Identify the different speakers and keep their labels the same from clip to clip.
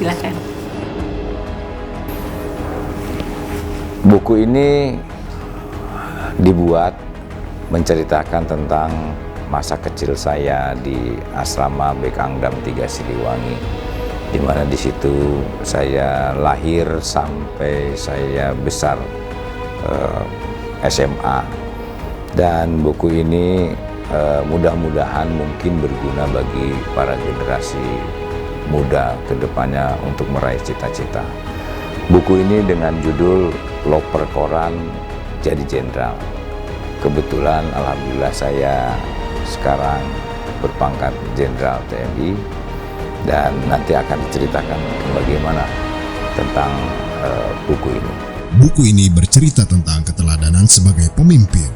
Speaker 1: Silakan.
Speaker 2: Buku ini dibuat menceritakan tentang masa kecil saya di asrama Bekangdam 3 Siliwangi, di mana di situ saya lahir sampai saya besar SMA. Dan buku ini mudah-mudahan mungkin berguna bagi para generasi muda ke depannya untuk meraih cita-cita. Buku ini dengan judul Loper Koran Jadi Jenderal. Kebetulan alhamdulillah saya sekarang berpangkat Jenderal TNI, dan nanti akan diceritakan bagaimana tentang buku ini.
Speaker 3: Buku ini bercerita tentang keteladanan sebagai pemimpin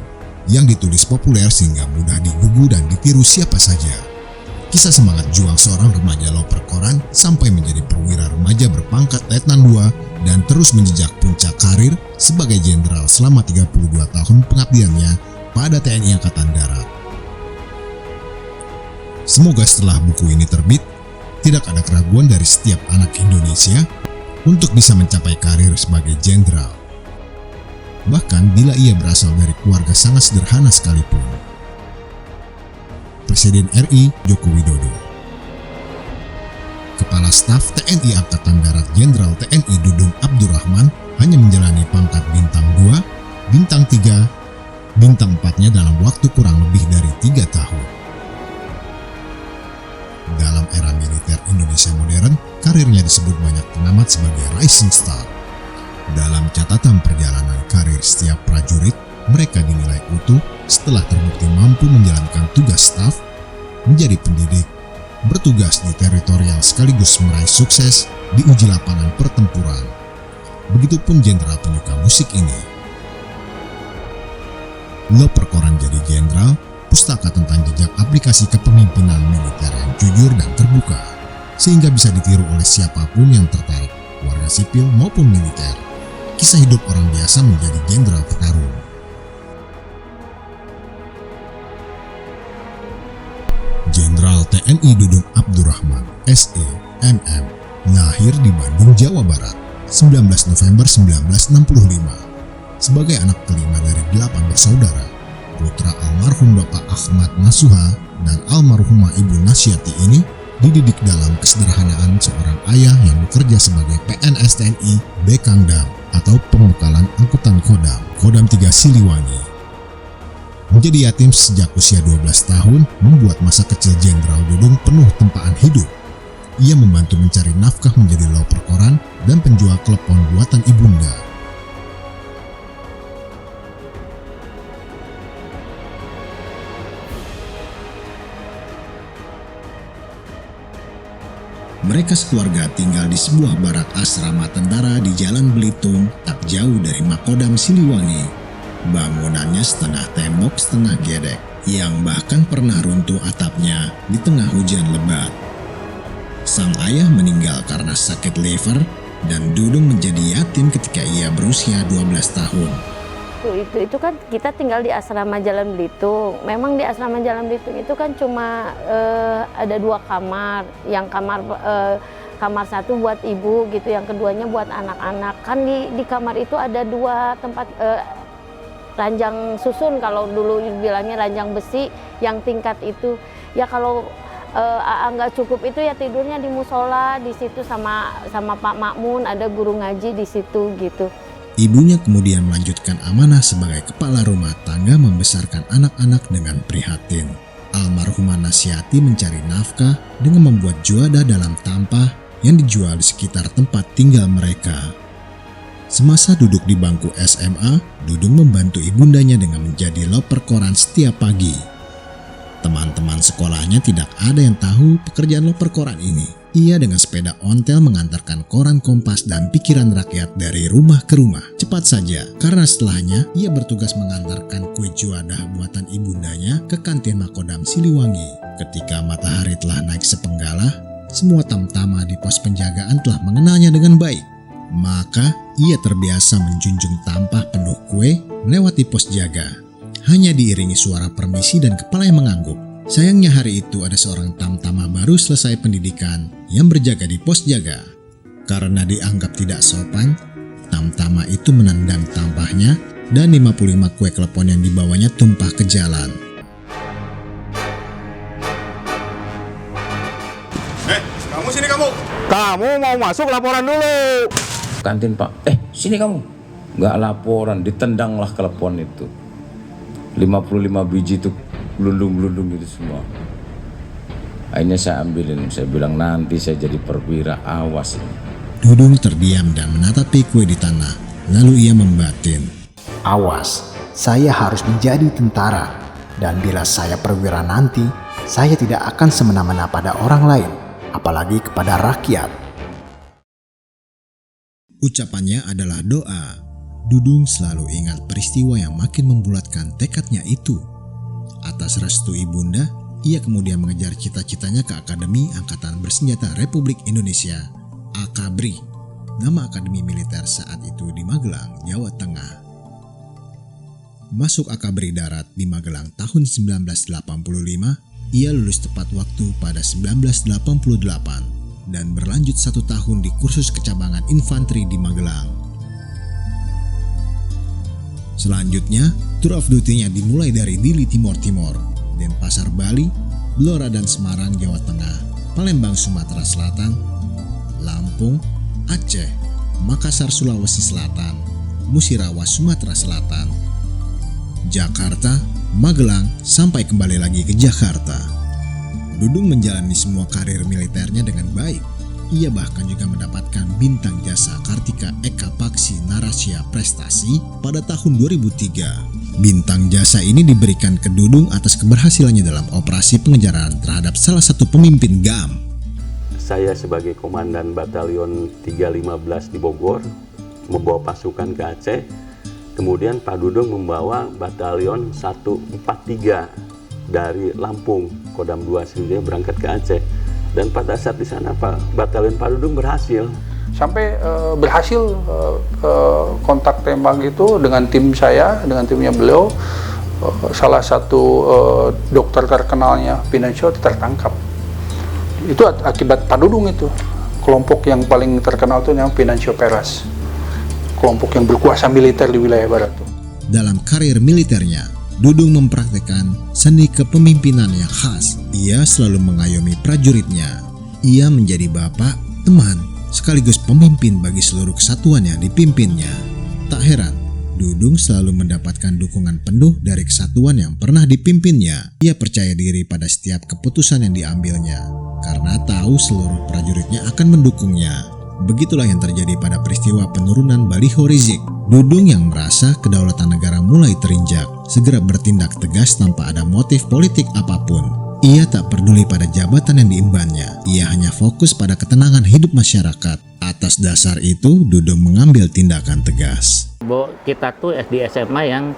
Speaker 3: yang ditulis populer sehingga mudah digugu dan ditiru siapa saja. Kisah semangat juang seorang remaja loper koran sampai menjadi perwira remaja berpangkat Letnan II dan terus menjejak puncak karir sebagai jenderal selama 32 tahun pengabdiannya pada TNI Angkatan Darat. Semoga setelah buku ini terbit, tidak ada keraguan dari setiap anak Indonesia untuk bisa mencapai karir sebagai jenderal. Bahkan bila ia berasal dari keluarga sangat sederhana sekalipun. Presiden RI Joko Widodo. Kepala Staf TNI Angkatan Darat Jenderal TNI Dudung Abdurrahman hanya menjalani pangkat bintang 2, bintang 3, bintang 4-nya dalam waktu kurang lebih dari 3 tahun. Dalam era militer Indonesia modern, karirnya disebut banyak pengamat sebagai rising star. Dalam catatan perjalanan karir setiap prajurit, mereka dinilai utuh setelah terbukti mampu menjalankan tugas staf, menjadi pendidik, bertugas di teritorial sekaligus meraih sukses di uji lapangan pertempuran. Begitupun jenderal penyuka musik ini. Loper Koran Jadi Jenderal, pustaka tentang jejak aplikasi kepemimpinan militer yang jujur dan terbuka, sehingga bisa ditiru oleh siapapun yang tertarik, warga sipil maupun militer. Kisah hidup orang biasa menjadi jenderal petarung. Jenderal TNI Dudung Abdurrahman, SE, MM, lahir di Bandung, Jawa Barat, 19 November 1965. Sebagai anak kelima dari 8 bersaudara, putra almarhum Bapak Ahmad Nasuha dan almarhumah Ibu Nasyati ini dididik dalam kesederhanaan seorang ayah yang bekerja sebagai PNS TNI Bekangdam atau Pembekalan Angkutan Kodam 3 Siliwangi. Menjadi yatim sejak usia 12 tahun membuat masa kecil Jenderal Dudung penuh tempaan hidup. Ia membantu mencari nafkah menjadi loper koran dan penjual klepon buatan ibunda. Mereka sekeluarga tinggal di sebuah barak asrama tentara di Jalan Belitung, tak jauh dari Makodam Siliwangi. Bangunannya setengah tembok setengah gedek, yang bahkan pernah runtuh atapnya di tengah hujan lebat. Sang ayah meninggal karena sakit liver dan Dudung menjadi yatim ketika ia berusia 12 tahun.
Speaker 4: Itu kan kita tinggal di asrama Jalan Belitung. Memang di asrama Jalan Belitung itu kan cuma ada 2 kamar. Yang kamar satu buat ibu gitu, yang keduanya buat anak-anak. Kan di kamar itu ada 2 tempat ranjang susun, kalau dulu bilangnya ranjang besi yang tingkat itu. Ya kalau nggak cukup itu ya tidurnya di musola di situ sama Pak Makmun, ada guru ngaji di situ gitu.
Speaker 3: Ibunya kemudian melanjutkan amanah sebagai kepala rumah tangga membesarkan anak-anak dengan prihatin. Almarhumah Nasyati mencari nafkah dengan membuat juada dalam tampah yang dijual di sekitar tempat tinggal mereka. Semasa duduk di bangku SMA, Dudung membantu ibundanya dengan menjadi loper koran setiap pagi. Teman-teman sekolahnya tidak ada yang tahu pekerjaan loper koran ini. Ia dengan sepeda ontel mengantarkan koran Kompas dan Pikiran Rakyat dari rumah ke rumah. Cepat saja, karena setelahnya ia bertugas mengantarkan kue juadah buatan ibundanya ke kantin Makodam Siliwangi. Ketika matahari telah naik sepenggalah, semua tamtama di pos penjagaan telah mengenalnya dengan baik. Maka ia terbiasa menjunjung tampah penuh kue melewati pos jaga. Hanya diiringi suara permisi dan kepala yang mengangguk. Sayangnya hari itu ada seorang tamtama baru selesai pendidikan yang berjaga di pos jaga. Karena dianggap tidak sopan, Tamtama itu menendang tampahnya dan 55 kue klepon yang dibawanya tumpah ke jalan.
Speaker 1: Kamu sini kamu.
Speaker 5: Kamu mau masuk, laporan dulu.
Speaker 2: Kantin Pak, sini kamu. Nggak laporan, ditendanglah klepon itu. 55 biji itu gelundung-gelundung gitu semua. Akhirnya saya ambilin, saya bilang nanti saya jadi perwira, awas ini.
Speaker 3: Dudung terdiam dan menatapi kue di tanah, lalu ia membatin.
Speaker 6: Awas, saya harus menjadi tentara. Dan bila saya perwira nanti, saya tidak akan semena-mena pada orang lain, apalagi kepada rakyat.
Speaker 3: Ucapannya adalah doa. Dudung selalu ingat peristiwa yang makin membulatkan tekadnya itu. Atas restu ibunda, ia kemudian mengejar cita-citanya ke Akademi Angkatan Bersenjata Republik Indonesia, AKABRI, nama akademi militer saat itu di Magelang, Jawa Tengah. Masuk AKABRI darat di Magelang tahun 1985, ia lulus tepat waktu pada 1988 dan berlanjut 1 tahun di kursus kecabangan infanteri di Magelang. Selanjutnya, tour of duty-nya dimulai dari Dili Timor, Denpasar Bali, Blora dan Semarang Jawa Tengah, Palembang Sumatera Selatan, Lampung, Aceh, Makassar Sulawesi Selatan, Musirawas Sumatera Selatan, Jakarta, Magelang, sampai kembali lagi ke Jakarta. Dudung menjalani semua karir militernya dengan baik. Ia bahkan juga mendapatkan bintang jasa Kartika Eka Paksi Narasya Prestasi pada tahun 2003. Bintang jasa ini diberikan ke Dudung atas keberhasilannya dalam operasi pengejaran terhadap salah satu pemimpin GAM.
Speaker 7: Saya sebagai Komandan Batalion 315 di Bogor membawa pasukan ke Aceh. Kemudian Pak Dudung membawa Batalion 143 dari Lampung, Kodam 2 Sriwijaya berangkat ke Aceh. Dan pada saat di sana Batalion Pak Dudung berhasil.
Speaker 8: Sampai berhasil kontak tembak itu dengan tim saya, dengan timnya beliau. Salah satu dokter terkenalnya Pinochet tertangkap. Itu akibat Pak Dudung itu. Kelompok yang paling terkenal itu yang Pinochet Peras. Kelompok yang berkuasa militer di wilayah barat.
Speaker 3: Dalam karir militernya, Dudung mempraktekkan seni kepemimpinan yang khas. Ia selalu mengayomi prajuritnya. Ia menjadi bapak, teman, sekaligus pemimpin bagi seluruh kesatuan yang dipimpinnya. Tak heran, Dudung selalu mendapatkan dukungan penuh dari kesatuan yang pernah dipimpinnya. Ia percaya diri pada setiap keputusan yang diambilnya, karena tahu seluruh prajuritnya akan mendukungnya. Begitulah yang terjadi pada peristiwa penurunan baliho Rizik. Dudung yang merasa kedaulatan negara mulai terinjak, segera bertindak tegas tanpa ada motif politik apapun. Ia tak peduli pada jabatan yang diembannya. Ia hanya fokus pada ketenangan hidup masyarakat. Atas dasar itu, Dudung mengambil tindakan tegas.
Speaker 9: Kita tuh di SMA yang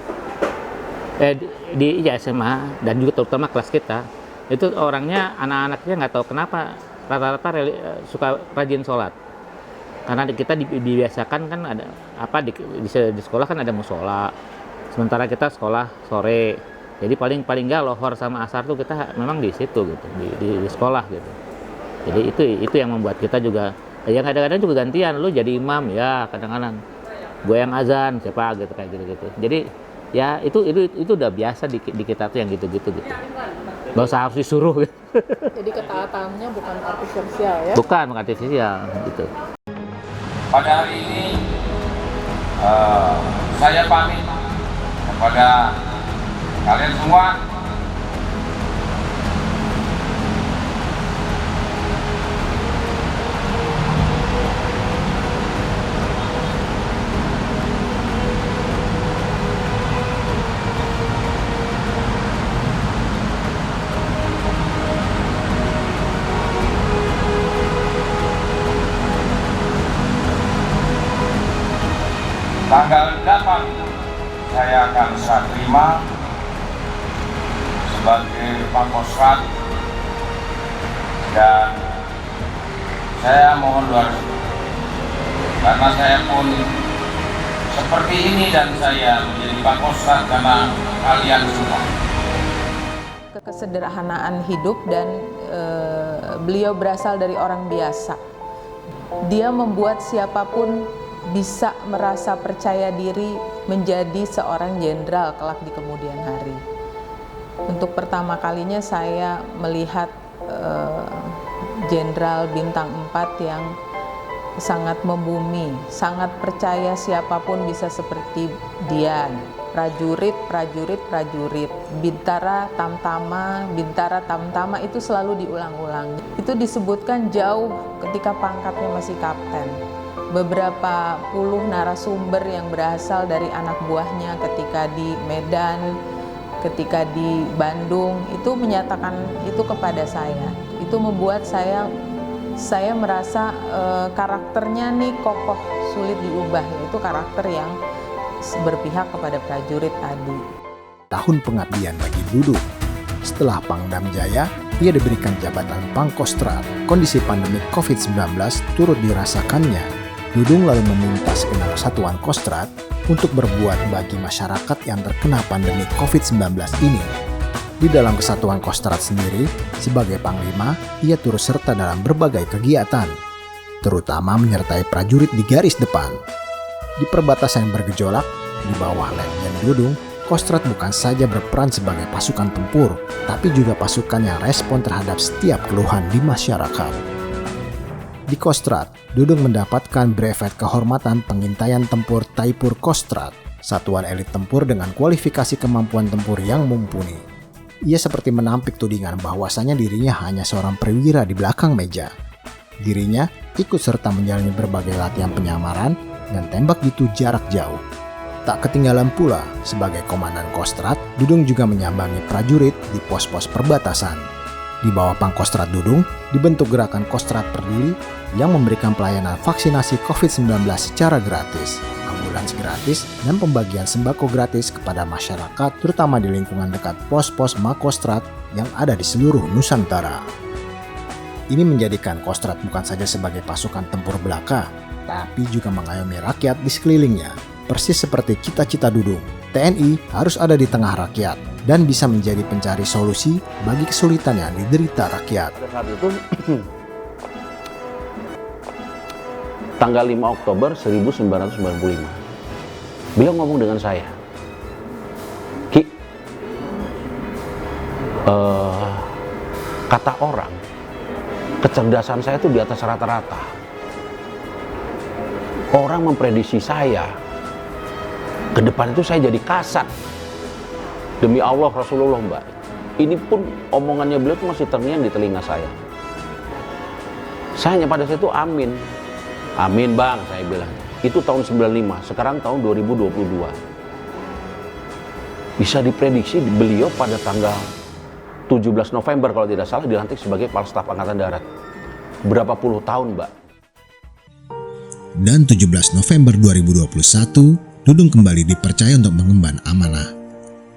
Speaker 9: di SMA dan juga terutama kelas kita itu orangnya, anak-anaknya nggak tahu kenapa rata-rata suka rajin sholat. Karena kita dibiasakan kan ada di sekolah kan ada musola, sementara kita sekolah sore, jadi paling nggak lohor sama asar tuh kita memang di situ gitu, di sekolah gitu. Jadi itu yang membuat kita juga, yang kadang-kadang juga gantian, lu jadi imam ya, kadang-kadang gue yang azan siapa gitu kayak gitu. Jadi ya itu udah biasa di kita tuh yang gitu-gitu gitu. Gak usah harus disuruh gitu.
Speaker 10: Jadi ketaatannya bukan artifisial ya?
Speaker 9: Bukan artifisial gitu.
Speaker 2: Pada hari ini saya pamit kepada kalian semua. Tanggal 8 saya akan serah terima sebagai Pangkostrat dan saya mohon doa karena saya pun seperti ini dan saya menjadi Pangkostrat karena kalian semua.
Speaker 10: Kesederhanaan hidup dan beliau berasal dari orang biasa. dia membuat siapapun bisa merasa percaya diri menjadi seorang jenderal kelak di kemudian hari. Untuk pertama kalinya saya melihat jenderal bintang 4 yang sangat membumi, sangat percaya siapapun bisa seperti dia. Prajurit, bintara tamtama itu selalu diulang-ulang. Itu disebutkan jauh ketika pangkatnya masih kapten. Beberapa puluh narasumber yang berasal dari anak buahnya ketika di Medan, ketika di Bandung, itu menyatakan itu kepada saya. Itu membuat saya merasa karakternya nih kokoh, sulit diubah, yaitu karakter yang berpihak kepada prajurit tadi.
Speaker 6: Tahun pengabdian bagi Dudung. Setelah Pangdam Jaya, ia diberikan jabatan Pangkostrat. Kondisi pandemi COVID-19 turut dirasakannya. Dudung lalu meminta segenap satuan Kostrat untuk berbuat bagi masyarakat yang terkena pandemi COVID-19 ini. Di dalam kesatuan Kostrat sendiri, sebagai Panglima, ia turut serta dalam berbagai kegiatan, terutama menyertai prajurit di garis depan. Di perbatasan yang bergejolak, di bawah Letjen Dudung, Kostrat bukan saja berperan sebagai pasukan tempur, tapi juga pasukan yang respon terhadap setiap keluhan di masyarakat. Di Kostrat, Dudung mendapatkan brevet kehormatan pengintaian tempur Taipur Kostrat, satuan elit tempur dengan kualifikasi kemampuan tempur yang mumpuni. Ia seperti menampik tudingan bahwasanya dirinya hanya seorang perwira di belakang meja. Dirinya ikut serta menjalani berbagai latihan penyamaran dan tembak jitu jarak jauh. Tak ketinggalan pula, sebagai komandan Kostrat, Dudung juga menyambangi prajurit di pos-pos perbatasan. Di bawah Pangkostrat Dudung, dibentuk gerakan Kostrat Peduli yang memberikan pelayanan vaksinasi COVID-19 secara gratis, ambulans gratis, dan pembagian sembako gratis kepada masyarakat, terutama di lingkungan dekat pos-pos Makostrat yang ada di seluruh Nusantara. Ini menjadikan Kostrat bukan saja sebagai pasukan tempur belaka, tapi juga mengayomi rakyat di sekelilingnya. Persis seperti cita-cita Dudung, TNI harus ada di tengah rakyat dan bisa menjadi pencari solusi bagi kesulitan yang diderita rakyat.
Speaker 11: Pada saat itu, tanggal 5 Oktober 1995, beliau ngomong dengan saya, Ki, kata orang, kecerdasan saya itu di atas rata-rata. Orang memprediksi saya, ke depan itu saya jadi kasat. Demi Allah Rasulullah, Mbak. Ini pun omongannya beliau itu masih terngiang di telinga saya. Saya hanya pada saat itu amin. Amin bang, saya bilang. Itu tahun 95, sekarang tahun 2022. Bisa diprediksi beliau pada tanggal 17 November kalau tidak salah dilantik sebagai Kepala Staf Angkatan Darat. Berapa puluh tahun, Mbak.
Speaker 3: Dan 17 November 2021, Dudung kembali dipercaya untuk mengemban amanah.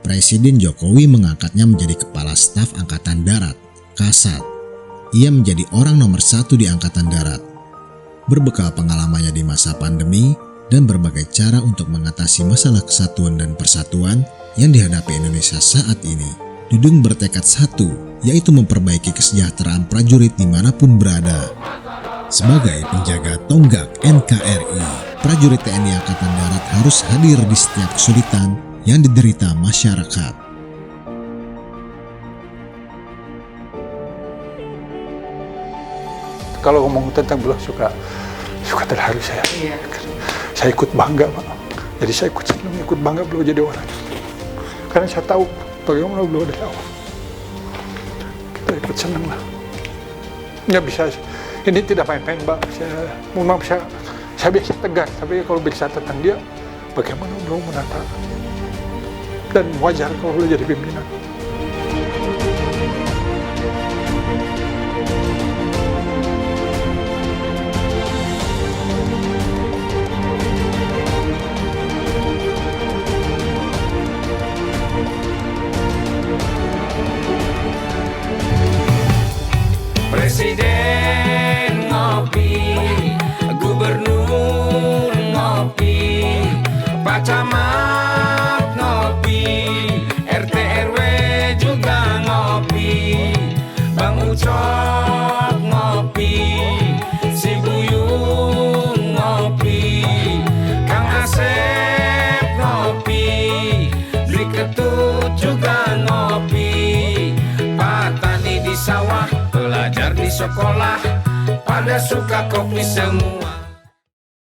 Speaker 3: Presiden Jokowi mengangkatnya menjadi Kepala Staf Angkatan Darat, Kasat. Ia menjadi orang nomor 1 di Angkatan Darat. Berbekal pengalamannya di masa pandemi dan berbagai cara untuk mengatasi masalah kesatuan dan persatuan yang dihadapi Indonesia saat ini, Dudung bertekad satu, yaitu memperbaiki kesejahteraan prajurit dimanapun berada. Sebagai penjaga tonggak NKRI, prajurit TNI Angkatan Darat harus hadir di setiap kesulitan yang diderita masyarakat.
Speaker 8: Kalau ngomong tentang beliau suka terharu saya. Iya. Saya ikut bangga, Pak. Jadi saya ikut bangga beliau jadi orang. Karena saya tahu bagaimana beliau dari awal. Kita ikut senang lah. Nggak bisa. Ini tidak main-main, Mbak. Mohon maaf, saya biasa tegar, tapi kalau bicara tentang dia, bagaimana beliau menata. Dan wajar kalau beliau jadi pimpinan.
Speaker 12: Presiden ngopi, gubernur ngopi, Pak Camat ngopi, RT RW juga ngopi, Bang Ucok ngopi, si Buyut sekolah pada suka kopi semua.